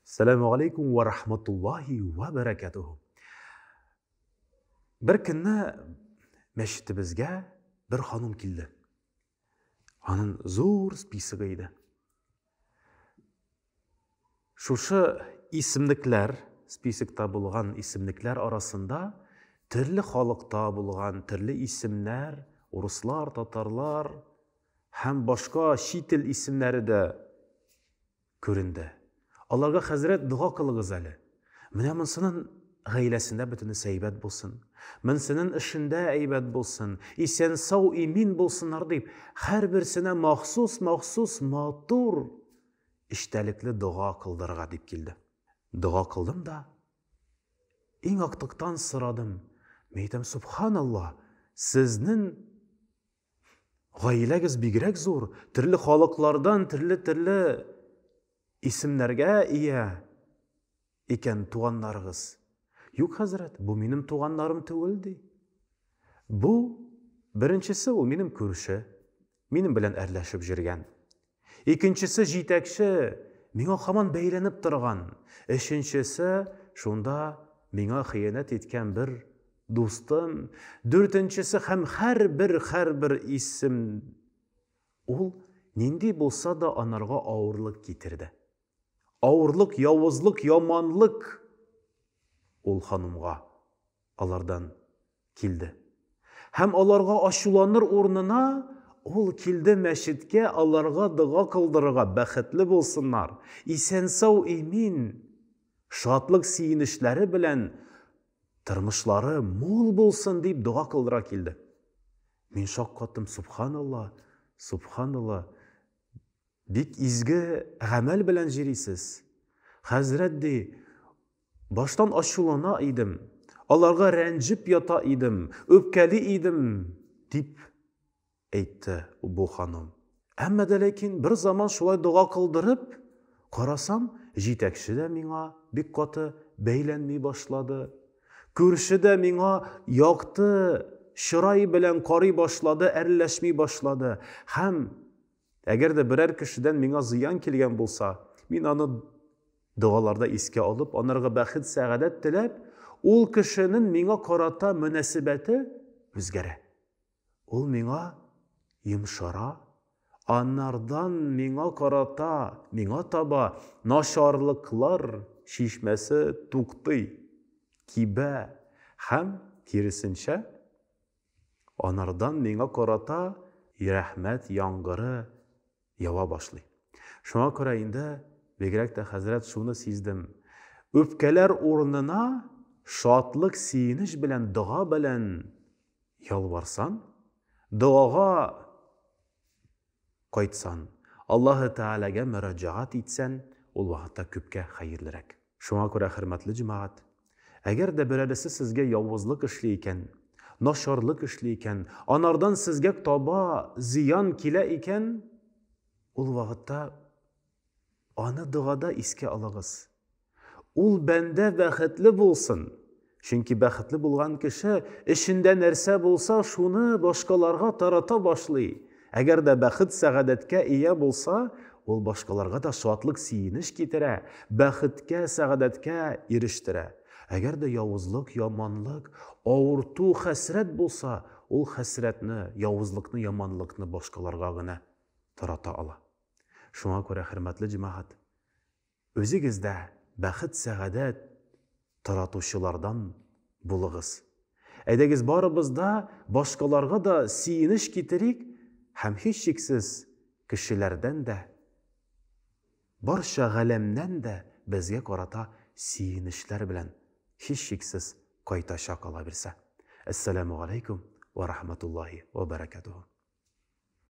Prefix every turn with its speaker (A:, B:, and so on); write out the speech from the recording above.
A: Assalamu alaikum wa rahmatullahi wa barakatuhu. Bir kunni masjidimizga bir xonim keldi. Onun zo'r spisiga edi. Şuşu isimlikler, spisikta bo'lgan isimlikler arasında turli xalqda bo'lgan turli isimler, Ruslar, Tatarlar hem başka şitil isimleri de göründü. Allah'a Hazret dua kılığız ali. Mine mınsının gailesinde bütünü seybet bulsun. Mınsının işinde eybet bulsun. İsen sağ imin bulsunlar deyip her birisine mahsus matur iştelikli dua kıldırığa deyip geldi. Dua kıldım da en aktıktan sıradım. Meytem subhanallah siznin gailegiz bigirek zor. Türlü halklardan türlü isimlerge iya iken tuğanlarınız. Yok Hazret, bu benim tuğanlarım tüvüldü. Bu birincisi o benim körüşü, benim bilen erleşip jirgen. İkincisi jitekşi, mena haman beylenip durgan. Üçüncüsü şunda mena hıyanet etken bir dostum. Dördüncüsü hem her bir isim ol nindi bolsa da anarga ağırlık getirdi. Ağırlık, yavuzluk, yamanlık ol hanımga alardan kildi. Hem alarga aşulanır ornuna ol kildi meşitke alarga dua kıldırıga bəxtli bolsunlar. İsen sağ emin şatlık siyinişleri bilen tırmışları mol bolsun deyip dua kıldıra kildi. Min şakkattım subhanallah. Bik izgi gamel bilen jirisiz. Hazret de baştan aşulana idim. Alarga rencip yata idim. Öpkeli idim. Dip eytti bu hanım. Ama de lekin bir zaman şulay dua kıldırıp karasam jitekşi de mina bik katı beylenmeyi başladı. Görüşü de mina yaktı. Şırayı bilen kari başladı. Erleşmeyi başladı. Hem eğer de birer kişiden mina ziyan kelgen bolsa, min onu dualarda eski alıp, onlarga bəxit, saadet tilep, ol kişinin mina karata münasibeti özgere. Ol mina yumşara, anlardan mina karata, mina taba naşarlıklar şişmesi tuktu, kibe, hem kirisinçe, onlardan mina karata rahmet yangırı yava başlay. Şuna göre indi begrek de Hazret şunu sizdim. Öpkeler ornuna şatlık siyiniş bilen dua bilen yalvarsan, duaga kaytsan, Allah-u Teala'ga müracaat etsen, ol vaxtta köpke hayırlırek. Şuna göre hürmetli cemaat, eğer de birisi sizge yavuzluk işleyken, naşarlık işleyken, anardan sizge taba ziyan kile iken, ol vaxtta ana duada iske alağız. Ol bende bəxtli bolsun. Çünkü bəxtli bulgan kişi işinde nerse bolsa şunu başkalarga tarata başlay. Eğer de bəxt sağadetke iya bolsa, ol başkalarga da şatlık siyiniş getire, bəxtke, sağadetke eriştire. Eğer de yavuzluk, yamanlık, ağırtu, hasret bolsa, ol hasretni, yavuzlukni, yamanlıkni başkalarga gına tarata ala. Şuna göre hürmetli cemaat, özünüzde bəxt, sağadet taratuşulardan bulığız. Edegiz barımızda başkalarga da siyiniş getirik, hem hiç şeksiz kişilerden de, barşa galemden de bizge karata siyinişler bilen hiç şeksiz kaytaşa kalabilse. Esselamu aleykum ve rahmetullahi ve berekatuhu.